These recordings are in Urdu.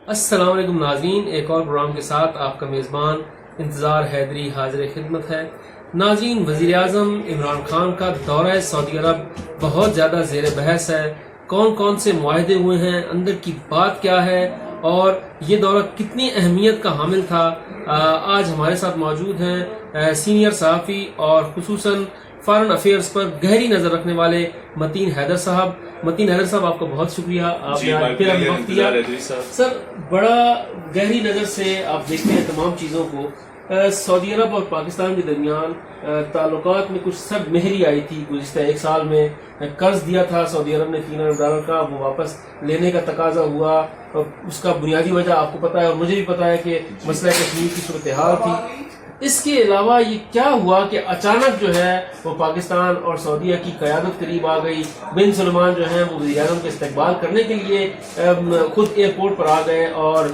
السلام علیکم ناظرین، ایک اور پروگرام کے ساتھ آپ کا میزبان انتظار حیدری حاضر خدمت ہے۔ ناظرین، وزیر اعظم عمران خان کا دورہ سعودی عرب بہت زیادہ زیر بحث ہے۔ کون کون سے معاہدے ہوئے ہیں، اندر کی بات کیا ہے اور یہ دورہ کتنی اہمیت کا حامل تھا، آج ہمارے ساتھ موجود ہیں سینئر صحافی اور خصوصاً فارن افیئرز پر گہری نظر رکھنے والے متین حیدر صاحب۔ متین حیدر صاحب، آپ کا بہت شکریہ، آپ نے پھر ہمیں وقت دیا۔ سر، بڑا گہری نظر سے آپ دیکھتے ہیں تمام چیزوں کو۔ سعودی عرب اور پاکستان کے درمیان تعلقات میں کچھ سرد مہری آئی تھی گزشتہ ایک سال میں۔ قرض دیا تھا سعودی عرب نے $3 ارب کا، وہ واپس لینے کا تقاضا ہوا۔ اس کا بنیادی وجہ آپ کو پتا ہے اور مجھے بھی پتا ہے کہ مسئلہ کشمیر کی صورتحال تھی۔ اس کے علاوہ یہ کیا ہوا کہ اچانک جو ہے وہ پاکستان اور سعودیہ کی قیادت قریب آ گئی۔ بن سلمان جو ہیں وہ وزیر اعظم کے استقبال کرنے کے لیے خود ایئرپورٹ پر آ گئے اور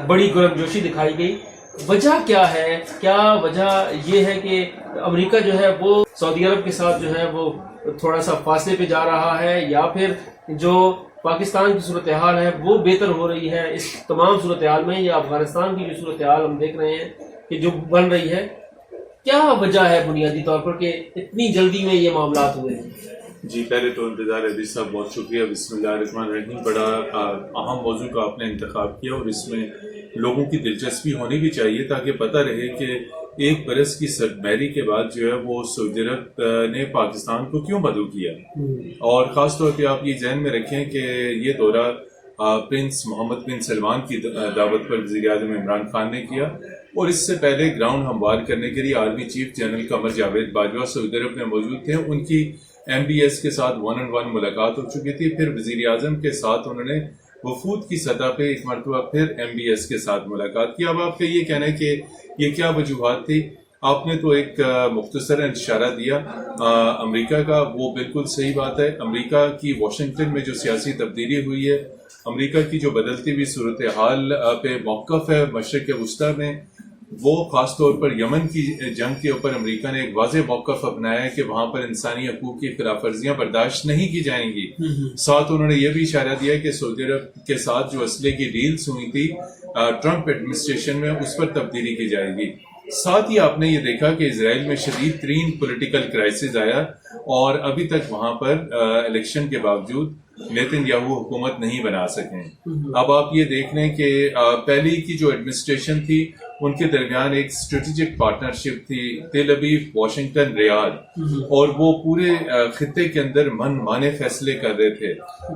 بڑی گرمجوشی دکھائی گئی۔ وجہ کیا ہے؟ کیا وجہ یہ ہے کہ امریکہ جو ہے وہ سعودی عرب کے ساتھ جو ہے وہ تھوڑا سا فاصلے پہ جا رہا ہے، یا پھر جو پاکستان کی صورتحال ہے وہ بہتر ہو رہی ہے اس تمام صورتحال میں، یا افغانستان کی جو صورتحال ہم دیکھ رہے ہیں کہ جو بن رہی ہے، کیا وجہ ہے بنیادی طور پر کہ اتنی جلدی میں یہ معاملات ہوئے ہیں؟ جی، پہلے تو انتظار حدیث صاحب بہت شکریہ۔ بسم اللہ الرحمن الرحیم۔ بڑا اہم موضوع کا آپ نے انتخاب کیا اور اس میں لوگوں کی دلچسپی ہونی بھی چاہیے تاکہ پتہ رہے کہ ایک برس کی سرد مہری کے بعد جو ہے وہ سعودی عرب نے پاکستان کو کیوں مدعو کیا، اور خاص طور پہ آپ یہ ذہن میں رکھیں کہ یہ دورہ پرنس محمد بن سلمان کی دعوت پر وزیر اعظم عمران خان نے کیا، اور اس سے پہلے گراؤنڈ ہموار کرنے کے لیے army chief general Qamar Javed Bajwa Saudi Arab میں موجود تھے۔ ان کی MBS کے ساتھ 1-on-1 ملاقات ہو چکی تھی، پھر وزیر اعظم کے ساتھ انہوں نے وفود کی سطح پہ ایک مرتبہ پھر MBS کے ساتھ ملاقات کی۔ اب آپ کا یہ کہنا ہے کہ یہ کیا وجوہات تھی؟ آپ نے تو ایک مختصر اشارہ دیا امریکہ کا، وہ بالکل صحیح بات ہے۔ امریکہ کی واشنگٹن میں جو سیاسی تبدیلی ہوئی ہے، امریکہ کی جو بدلتی ہوئی صورتحال پہ موقف ہے مشرق وسطیٰ میں، وہ خاص طور پر یمن کی جنگ کے اوپر امریکہ نے ایک واضح موقف اپنایا ہے کہ وہاں پر انسانی حقوق کی خلاف ورزیاں برداشت نہیں کی جائیں گی۔ ساتھ انہوں نے یہ بھی اشارہ دیا کہ سعودی عرب کے ساتھ جو اسلحے کی ڈیلز ہوئی تھی ٹرمپ ایڈمنسٹریشن میں، اس پر تبدیلی کی جائے گی۔ ساتھ ہی آپ نے یہ دیکھا کہ اسرائیل میں شدید ترین پولیٹیکل کرائسس آیا اور ابھی تک وہاں پر الیکشن کے باوجود نیتن یاہو حکومت نہیں بنا سکیں۔ اب آپ یہ دیکھ لیں کہ پہلی کی جو ایڈمنسٹریشن تھی ان کے درمیان ایک اسٹریٹجک پارٹنرشپ تھی، تیل ابیب، واشنگٹن، ریاض، اور وہ پورے خطے کے اندر من مانے فیصلے کر رہے تھے۔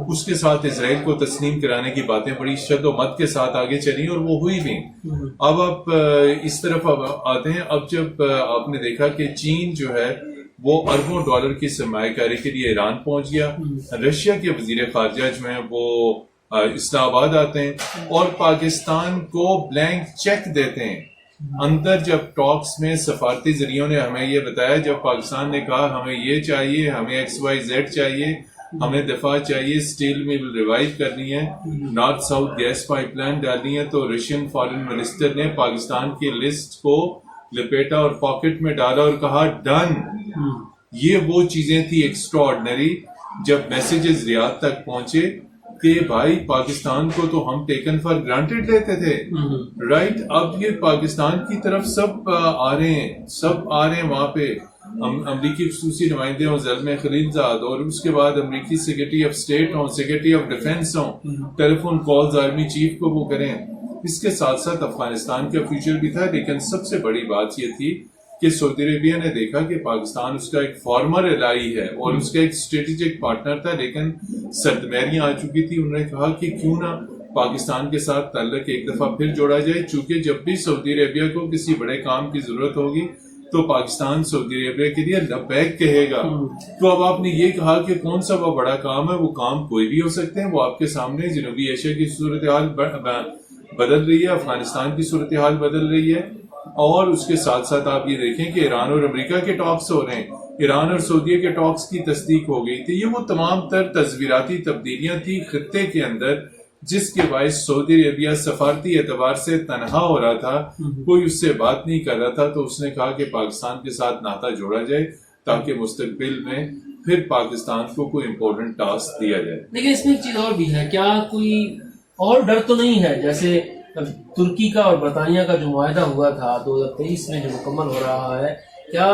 اس کے ساتھ اسرائیل کو تسلیم کرانے کی باتیں بڑی شد و مت کے ساتھ آگے چلی اور وہ ہوئی بھی۔ اب آپ اس طرف آتے ہیں، اب جب آپ نے دیکھا کہ چین جو ہے وہ اربوں ڈالر کی سرمایہ کاری کے لیے ایران پہنچ گیا، رشیا کے وزیر خارجہ جو ہیں وہ اسلام آباد آتے ہیں اور پاکستان کو بلینک چیک دیتے ہیں۔ اندر جب ٹاکس میں سفارتی ذریعوں نے ہمیں یہ بتایا، جب پاکستان نے کہا ہمیں یہ چاہیے، ہمیں XYZ چاہیے، ہمیں دفاع چاہیے، اسٹیل مل ریوائیو کرنی ہے، north south gas pipeline ڈالنی ہے، تو رشین فارن منسٹر نے پاکستان کی لسٹ کو لپیٹا اور پاکٹ میں ڈالا اور کہا ڈن۔ یہ وہ چیزیں تھی ایکسٹرا آرڈنری جب میسیجز ریاض تک پہنچے کہ بھائی پاکستان کو تو ہم ٹیکن فار گرانٹیڈ لیتے تھے، رائٹ؟ اب یہ پاکستان کی طرف سب آ رہے ہیں وہاں پہ امریکی خصوصی نمائندے ہوں، زلمے خلیلزاد، اور اس کے بعد امریکی سیکرٹری آف اسٹیٹ ہوں، سیکرٹری آف ڈیفینس ہوں، ٹیلیفون کالز آرمی چیف کو وہ کریں۔ اس کے ساتھ ساتھ افغانستان کا فیوچر بھی تھا، لیکن سب سے بڑی بات یہ تھی کہ سعودی عربیہ نے دیکھا کہ پاکستان اس کا ایک فارمر الائی ہے اور اس کا ایک اسٹریٹجک پارٹنر تھا، لیکن سرد مہریاں آ چکی تھی۔ انہوں نے کہا کہ کیوں نہ پاکستان کے ساتھ تعلق ایک دفعہ پھر جوڑا جائے، چونکہ جب بھی سعودی عربیہ کو کسی بڑے کام کی ضرورت ہوگی تو پاکستان سعودی عربیہ کے لیے لبیک کہے گا۔ تو اب آپ نے یہ کہا کہ کون سا وہ بڑا کام ہے، وہ کام کوئی بھی ہو سکتے ہیں، وہ آپ کے سامنے جنوبی ایشیا کی صورتحال بدل رہی ہے، افغانستان کی صورتحال بدل رہی ہے، اور اس کے ساتھ ساتھ آپ یہ دیکھیں کہ ایران اور امریکہ کے ٹاکس ہو رہے ہیں، ایران اور سعودیہ کے ٹاکس کی تصدیق ہو گئی تھی۔ یہ وہ تمام تر تصویراتی تبدیلیاں تھی خطے کے اندر جس کے باعث سعودی عربیہ سفارتی اعتبار سے تنہا ہو رہا تھا، کوئی اس سے بات نہیں کر رہا تھا، تو اس نے کہا کہ پاکستان کے ساتھ ناطہ جوڑا جائے تاکہ مستقبل میں پھر پاکستان کو کوئی امپورٹنٹ ٹاسک دیا جائے۔ لیکن اس میں ایک چیز اور بھی ہے، کیا کوئی اور ڈر تو نہیں ہے جیسے ترکی کا اور برطانیہ کا جو معاہدہ ہوا تھا 2023 میں جو مکمل ہو رہا ہے، کیا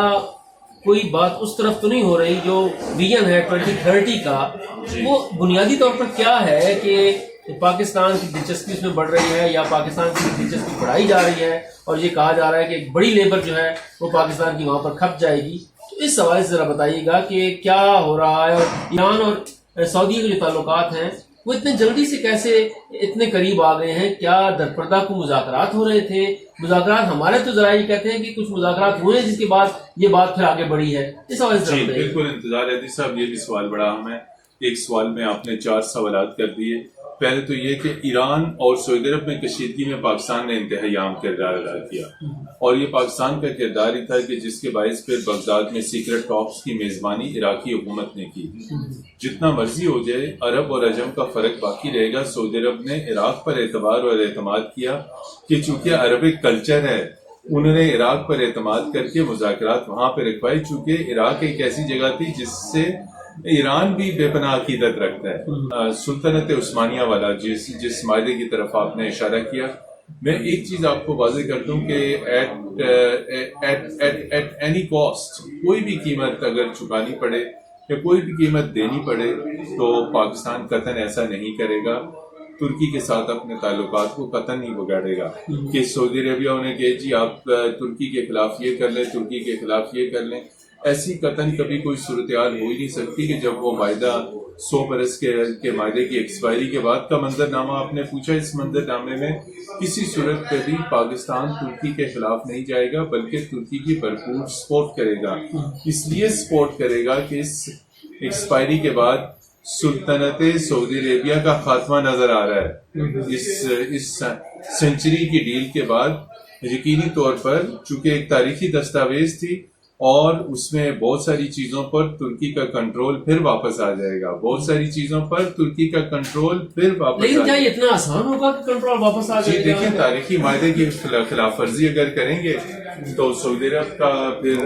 کوئی بات اس طرف تو نہیں ہو رہی جو ویژن ہے 2030 کا، وہ بنیادی طور پر کیا ہے کہ پاکستان کی دلچسپی اس میں بڑھ رہی ہے یا پاکستان کی دلچسپی بڑھائی جا رہی ہے اور یہ کہا جا رہا ہے کہ ایک بڑی لیبر جو ہے وہ پاکستان کی وہاں پر کھپ جائے گی؟ تو اس حوالے سے ذرا بتائیے گا کہ کیا ہو رہا ہے، اور ایران اور سعودی کے جو تعلقات ہیں وہ اتنے جلدی سے کیسے اتنے قریب آ گئے ہیں؟ کیا درپردہ کو مذاکرات ہو رہے تھے؟ مذاکرات ہمارے تو ذرائع کہتے ہیں کہ کچھ مذاکرات ہوئے جس کے بعد یہ بات پھر آگے بڑھی ہے، اس حوالے سے بالکل انتظار ہے صاحب، یہ بھی سوال بڑا اہم ہے۔ ایک سوال میں آپ نے 4 سوالات کر دیے۔ پہلے تو یہ کہ ایران اور سعودی عرب میں کشیدگی میں پاکستان نے انتہائی اہم کردار ادا کیا، اور یہ پاکستان کا کردار ہی تھا کہ جس کے باعث پھر بغداد میں سیکرٹ ٹاکس کی میزبانی عراقی حکومت نے کی۔ جتنا مرضی ہو جائے، عرب اور عجم کا فرق باقی رہے گا۔ سعودی عرب نے عراق پر اعتبار اور اعتماد کیا کہ چونکہ عربک کلچر ہے، انہوں نے عراق پر اعتماد کر کے مذاکرات وہاں پہ رکھوائی، چونکہ عراق ایک ایسی جگہ تھی جس سے ایران بھی بے پناہ عقیدت رکھتا ہے۔ سلطنت عثمانیہ والا جس معاہدے کی طرف آپ نے اشارہ کیا، میں ایک چیز آپ کو واضح کر دوں کہ ایٹ اینی کاسٹ، کوئی بھی قیمت اگر چکانی پڑے یا کوئی بھی قیمت دینی پڑے تو پاکستان قطعاً ایسا نہیں کرے گا، ترکی کے ساتھ اپنے تعلقات کو قطعاً نہیں بگاڑے گا کہ سعودی عربیہ انہیں کہ جی آپ ترکی کے خلاف یہ کر لیں، ترکی کے خلاف یہ کر لیں۔ ایسی قطعاً کبھی کوئی صورتحال ہو ہی نہیں سکتی کہ جب وہ معاہدہ 100 برس کے معاہدے کی ایکسپائری کے بعد کا منظر نامہ آپ نے پوچھا، اس منظر نامے میں کسی صورت پہ بھی پاکستان ترکی کے خلاف نہیں جائے گا، بلکہ ترکی کی بھرپور سپورٹ کرے گا۔ اس لیے سپورٹ کرے گا کہ اس ایکسپائری کے بعد سلطنت سعودی عربیہ کا خاتمہ نظر آ رہا ہے۔ اس سینچری کی ڈیل کے بعد یقینی طور پر، چونکہ ایک تاریخی دستاویز تھی اور اس میں بہت ساری چیزوں پر ترکی کا کنٹرول پھر واپس آ جائے گا، بہت ساری چیزوں پر ترکی کا کنٹرول پھر واپس لیکن کیا یہ اتنا آسان ہوگا کہ کنٹرول واپس آ جائے گا؟ دیکھیں، تاریخی معاہدے کی خلاف ورزی اگر کریں گے تو سعودی عرب کا پھر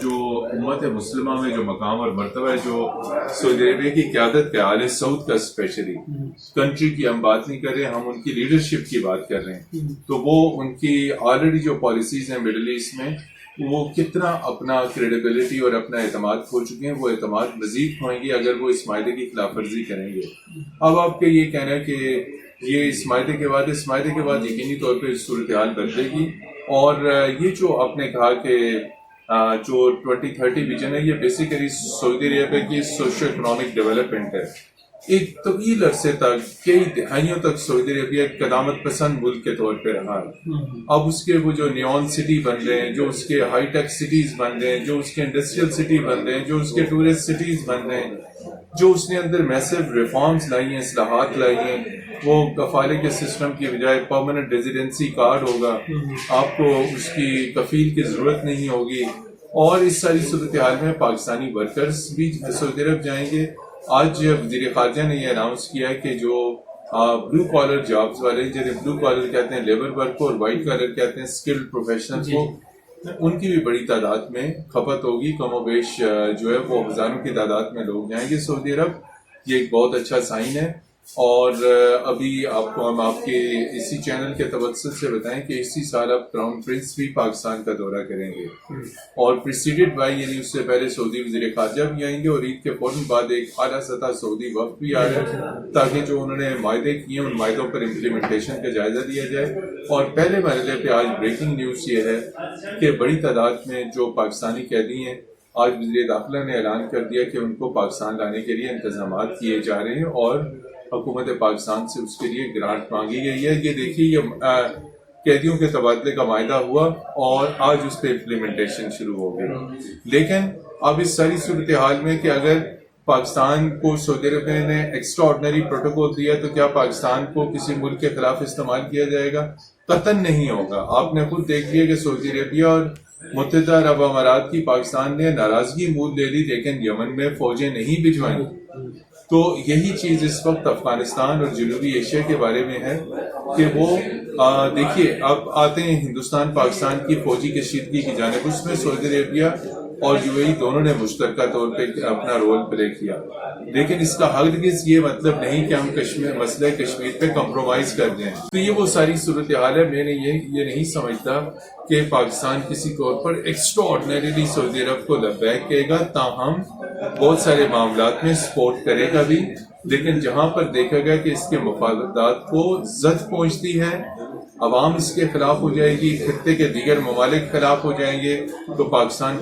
جو امت مسلمہ میں جو مقام اور مرتبہ ہے، جو سعودی عربیہ کی قیادت کا، آل سعود کا اسپیشلی، کنٹری کی ہم بات نہیں کر رہے، ہم ان کی لیڈرشپ کی بات کر رہے ہیں، تو وہ ان کی آلریڈی جو پالیسیز ہیں مڈل ایسٹ میں، وہ کتنا اپنا کریڈیبلٹی اور اپنا اعتماد کھو چکے ہیں۔ وہ اعتماد مزید کھوئیں گے اگر وہ اس معاہدے کی خلاف ورزی کریں گے۔ اب آپ کا یہ کہنا ہے کہ یہ اس معاہدے کے بعد یقینی طور پہ صورتحال بدلے گی، اور یہ جو آپ نے کہا کہ جو 2030 ویژن ہے، یہ بیسیکلی سعودی عربیہ کی سوشو اکنامک ڈیولپمنٹ ہے۔ ایک طویل عرصے تک، کئی دہائیوں تک سعودی عربیہ ایک قدامت پسند ملک کے طور پہ رہا ہے۔ اب اس کے وہ جو نیون سٹی بن رہے ہیں، جو اس کے ہائی ٹیک سٹیز بن رہے ہیں، جو اس کے انڈسٹریل سٹی بن رہے ہیں، جو اس کے ٹورسٹ سٹیز بن رہے ہیں، جو اس نے اندر میسو ریفارمز لائی ہیں، اصلاحات لائی ہیں، وہ کفالے کے سسٹم کی بجائے پرماننٹ ریزیڈنسی کارڈ ہوگا، آپ کو اس کی کفیل کی ضرورت نہیں ہوگی، اور اس ساری صورتحال میں پاکستانی ورکرز بھی سعودی عرب جائیں گے۔ آج وزیر خارجہ نے یہ اناؤنس کیا ہے کہ جو بلو کالر جابز والے، جنہیں بلو کالر کہتے ہیں لیبر ورک کو، اور وائٹ کالر کہتے ہیں اسکلڈ پروفیشنل کو، ان کی بھی بڑی تعداد میں کھپت ہوگی۔ کم و بیش جو ہے وہ ہزاروں کی تعداد میں لوگ جائیں گے سعودی عرب۔ یہ ایک بہت اچھا سائن ہے، اور ابھی آپ کو ہم آپ کے اسی چینل کے توسط سے بتائیں کہ اسی سال اب کراؤن پرنس بھی پاکستان کا دورہ کریں گے، اور پریسیڈڈ بائی، یعنی اس سے پہلے سعودی وزیر خارجہ بھی آئیں گے، اور عید کے فوراً بعد ایک اعلیٰ سطح سعودی وفد بھی آ رہا ہے، تاکہ جو انہوں نے معاہدے کیے ان معاہدوں پر امپلیمنٹیشن کا جائزہ لیا جائے۔ اور پہلے مرحلے پہ آج بریکنگ نیوز یہ ہے کہ بڑی تعداد میں جو پاکستانی قیدی ہیں، آج وزیر داخلہ نے اعلان کر دیا کہ ان کو پاکستان لانے کے لیے انتظامات کیے جا رہے ہیں، اور حکومت پاکستان سے اس کے لیے گرانٹ مانگی گئی ہے۔ یہ دیکھیے، یہ قیدیوں کے تبادلے کا معاہدہ ہوا اور آج اس پہ امپلیمنٹیشن شروع ہو گئی، لیکن اب اس ساری صورتحال میں کہ اگر پاکستان کو سعودی عربیہ نے ایکسٹرا آرڈنری پروٹوکول دیا تو کیا پاکستان کو کسی ملک کے خلاف استعمال کیا جائے گا؟ قطعاً نہیں ہوگا۔ آپ نے خود دیکھ لیا کہ سعودی عربیہ اور متحدہ عرب امارات کی پاکستان نے ناراضگی مول لے لی، لیکن یمن میں فوجیں نہیں بھجوائیں۔ تو یہی چیز اس وقت افغانستان اور جنوبی ایشیا کے بارے میں ہے کہ وہ دیکھیے، اب آتے ہیں ہندوستان پاکستان کی فوجی کشیدگی کی جانب، اس میں سعودی عربیہ اور UAE دونوں نے مشترکہ طور پہ اپنا رول پلے کیا. لیکن اس کا ہرگز یہ مطلب نہیں کہ ہم مسئلہ کشمیر پہ کمپرومائز کر دیں. تو یہ وہ ساری صورتحال ہے. میں نے یہ نہیں سمجھتا کہ پاکستان کسی طور پر ایکسٹرا آرڈنریلی سعودی عرب کو لبیک کہے گا، تاہم بہت سارے معاملات میں سپورٹ کرے گا بھی. لیکن جہاں پر دیکھا گیا کہ اس کے مفادات کو زد پہنچتی ہے، عوام اس کے خلاف ہو جائے گی، خطے کے دیگر ممالک خلاف ہو جائیں گے، تو پاکستان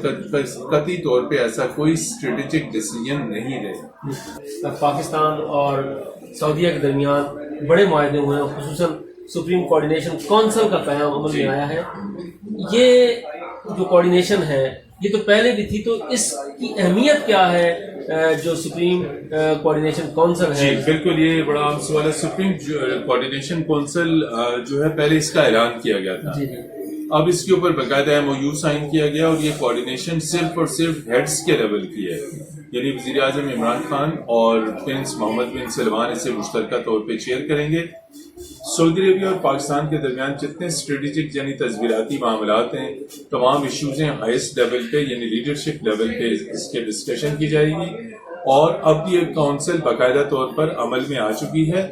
قطعی طور پہ ایسا کوئی اسٹریٹجک ڈیسیجن نہیں لے. پاکستان اور سعودیہ کے درمیان بڑے معاہدے ہوئے ہیں، خصوصاً سپریم کوآرڈینیشن کونسل کا قیام عمل میں آیا ہے. یہ جو کوآرڈینیشن ہے یہ تو پہلے بھی تھی، تو اس کی اہمیت کیا ہے جو سپریم کوآرڈینیشن کونسل ہے؟ جی بالکل، یہ بڑا اہم سوال ہے. سپریم کوآرڈینیشن کونسل جو ہے پہلے اس کا اعلان کیا گیا تھا. اب اس کے اوپر باقاعدہ MOU سائن کیا گیا، اور یہ کوآرڈینیشن صرف اور صرف ہیڈز کے لیول کی ہے. یعنی وزیر اعظم عمران خان اور پرنس محمد بن سلمان اسے مشترکہ طور پہ چیئر کریں گے. سعودی عربیہ اور پاکستان کے درمیان جتنے اسٹریٹجک یعنی تصویراتی معاملات ہیں، تمام ایشوز ہیں ہائیسٹ لیول پہ یعنی لیڈرشپ لیول پہ اس کے ڈسکشن کی جائے گی. اور اب یہ کونسل باقاعدہ طور پر عمل میں آ چکی ہے.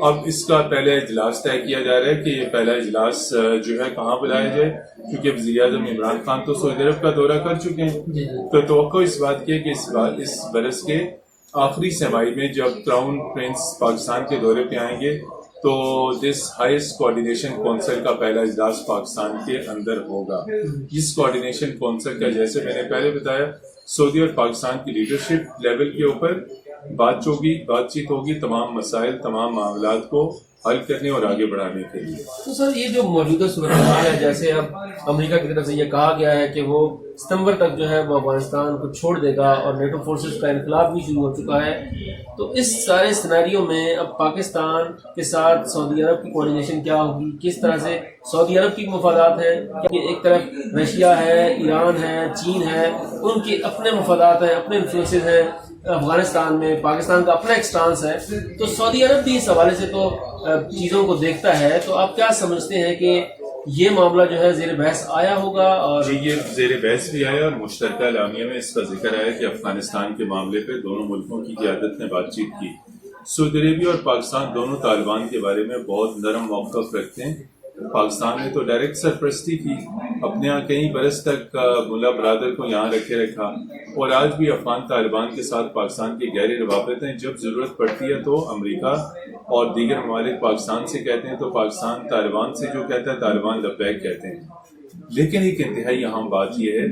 اب اس کا پہلا اجلاس طے کیا جا رہا ہے کہ یہ پہلا اجلاس جو ہے کہاں بلایا جائے، کیونکہ وزیر اعظم عمران خان تو سعودی عرب کا دورہ کر چکے ہیں. تو توقع اس بات کی ہے کہ اس برس کے آخری سمائی میں جب کراؤن پرنس پاکستان کے دورے پہ آئیں گے تو دس ہائیسٹ کوآرڈینیشن کونسل کا پہلا اجلاس پاکستان کے اندر ہوگا. اس کوآرڈینیشن کونسل کا جیسے میں نے پہلے بتایا سعودی اور پاکستان کی لیڈرشپ لیول کے اوپر بات چیت ہوگی تمام مسائل تمام معاملات کو حل کرنے اور آگے بڑھانے کے لیے. تو سر یہ جو موجودہ صورتحال ہے، جیسے اب امریکہ کی طرف سے یہ کہا گیا ہے کہ وہ ستمبر تک جو ہے وہ افغانستان کو چھوڑ دے گا اور نیٹو فورسز کا انقلاب بھی شروع ہو چکا ہے، تو اس سارے سینیریو میں اب پاکستان کے ساتھ سعودی عرب کی کوآرڈینیشن کیا ہوگی؟ کس طرح سے سعودی عرب کی مفادات ہیں کہ ایک طرف رشیا ہے، ایران ہے، چین ہے، ان کے اپنے مفادات ہیں، اپنے انفلوئنسز ہیں افغانستان میں، پاکستان کا اپنا ایک سٹانس ہے، تو سعودی عرب بھی اس حوالے سے تو چیزوں کو دیکھتا ہے. تو آپ کیا سمجھتے ہیں کہ یہ معاملہ جو ہے زیر بحث آیا ہوگا؟ اور جی یہ زیر بحث بھی آیا، اور مشترکہ اعلامیہ میں اس کا ذکر آیا کہ افغانستان کے معاملے پہ دونوں ملکوں کی قیادت نے بات چیت کی. سعودی عربیہ اور پاکستان دونوں طالبان کے بارے میں بہت نرم موقف رکھتے ہیں. پاکستان نے تو ڈائریکٹ سرپرستی کی، اپنے یہاں کئی برس تک ملا برادر کو یہاں رکھا، اور آج بھی افغان طالبان کے ساتھ پاکستان کی گہری روابط ہیں. جب ضرورت پڑتی ہے تو امریکہ اور دیگر ممالک پاکستان سے کہتے ہیں تو پاکستان طالبان سے جو کہتا ہے طالبان لبیک کہتے ہیں. لیکن ایک انتہائی اہم بات یہ ہے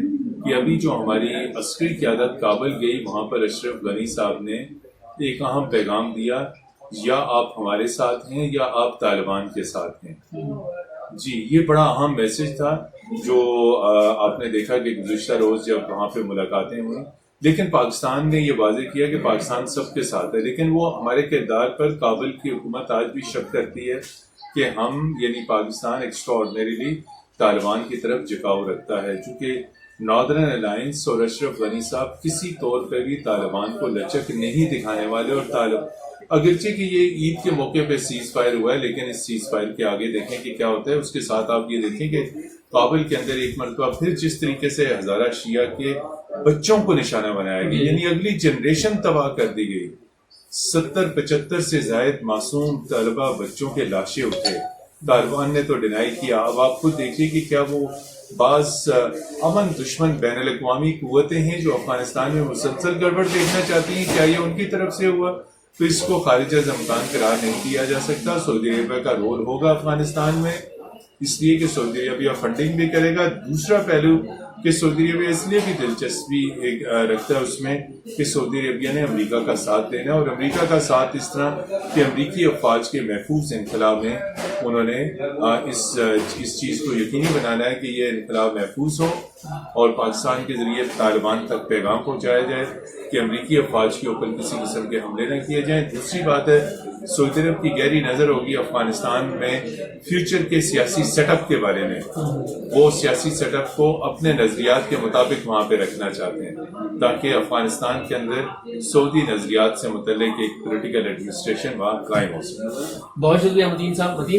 کہ ابھی جو ہماری عسکری قیادت کابل گئی، وہاں پر اشرف غنی صاحب نے ایک اہم پیغام دیا، یا آپ ہمارے ساتھ ہیں یا آپ طالبان کے ساتھ ہیں. جی یہ بڑا اہم میسج تھا جو آپ نے دیکھا کہ گزشتہ روز جب وہاں پہ ملاقاتیں ہوئیں، لیکن پاکستان نے یہ واضح کیا کہ پاکستان سب کے ساتھ ہے. لیکن وہ ہمارے کردار پر کابل کی حکومت آج بھی شک کرتی ہے کہ ہم یعنی پاکستان ایکسٹرا آرڈنریلی طالبان کی طرف جھکاؤ رکھتا ہے، چونکہ ناردرن الائنس اور اشرف غنی صاحب کسی طور پہ بھی طالبان کو لچک نہیں دکھانے والے. اور اگرچہ کہ یہ عید کے موقع پہ سیز فائر ہوا ہے، لیکن اس سیز فائر کے آگے دیکھیں کہ کیا ہوتا ہے. اس کے ساتھ آپ یہ دیکھیں کہ کابل کے اندر ایک مرتبہ پھر جس طریقے سے ہزارہ شیعہ کے بچوں کو نشانہ بنایا گیا، یعنی اگلی جنریشن تباہ کر دی گئی. 70-75 سے زائد معصوم طلبہ بچوں کے لاشیں اٹھے. طالبان نے تو ڈینائی کیا. اب آپ خود دیکھیے کہ کیا وہ بعض امن دشمن بین الاقوامی قوتیں ہیں جو افغانستان میں مسلسل گڑبڑ دیکھنا چاہتی ہیں، کیا یہ ان کی طرف سے ہوا؟ تو اس کو خارج از امکان قرار نہیں کیا جا سکتا. سعودی عربیہ کا رول ہوگا افغانستان میں، اس لیے کہ سعودی عربیہ فنڈنگ بھی کرے گا. دوسرا پہلو کہ سعودی عربیہ اس لیے بھی دلچسپی رکھتا ہے اس میں کہ سعودی عربیہ نے امریکہ کا ساتھ دینا، اور امریکہ کا ساتھ اس طرح کہ امریکی افواج کے محفوظ انخلا میں انہوں نے اس چیز کو یقینی بنانا ہے کہ یہ انقلاب محفوظ ہو اور پاکستان کے ذریعے طالبان تک پیغام پہنچایا جائے کہ امریکی افواج کے اوپر کسی قسم کے حملے نہ کیے جائیں. دوسری بات ہے سعودی عرب کی گہری نظر ہوگی افغانستان میں فیوچر کے سیاسی سیٹ اپ کے بارے میں. وہ سیاسی سیٹ اپ کو اپنے نظریات کے مطابق وہاں پہ رکھنا چاہتے ہیں تاکہ افغانستان کے اندر سعودی نظریات سے متعلق ایک پولیٹیکل ایڈمنسٹریشن وہاں قائم ہو سکے. بہت شکریہ متین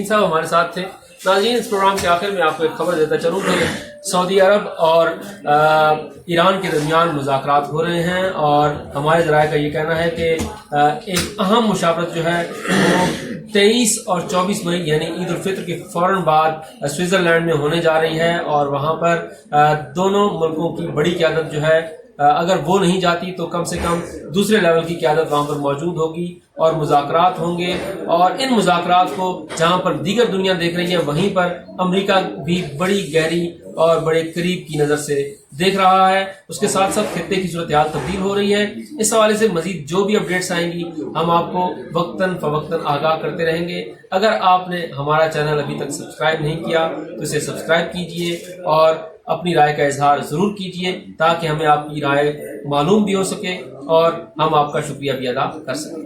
صاحب ہمارے ساتھ تھے. ناظرین اس پروگرام کے آخر میں آپ کو ایک خبر دیتا چلوں کہ سعودی عرب اور ایران کے درمیان مذاکرات ہو رہے ہیں، اور ہمارے ذرائع کا یہ کہنا ہے کہ ایک اہم مشاورت جو ہے وہ 23 اور 24 مئی یعنی عید الفطر کے فوراً بعد سوئٹزرلینڈ میں ہونے جا رہی ہے، اور وہاں پر دونوں ملکوں کی بڑی قیادت جو ہے اگر وہ نہیں جاتی تو کم سے کم دوسرے لیول کی قیادت وہاں پر موجود ہوگی اور مذاکرات ہوں گے، اور ان مذاکرات کو جہاں پر دیگر دنیا دیکھ رہی ہے وہیں پر امریکہ بھی بڑی گہری اور بڑے قریب کی نظر سے دیکھ رہا ہے۔ اس کے ساتھ ساتھ خطے کی صورتحال تبدیل ہو رہی ہے۔ اس حوالے سے مزید جو بھی اپڈیٹس آئیں گی ہم آپ کو وقتاً فوقتاً آگاہ کرتے رہیں گے۔ اگر آپ نے ہمارا چینل ابھی تک سبسکرائب نہیں کیا تو اسے سبسکرائب کیجئے اور اپنی رائے کا اظہار ضرور کیجئے تاکہ ہمیں آپ کی رائے معلوم بھی ہو سکے اور ہم آپ کا شکریہ بھی ادا کر سکیں۔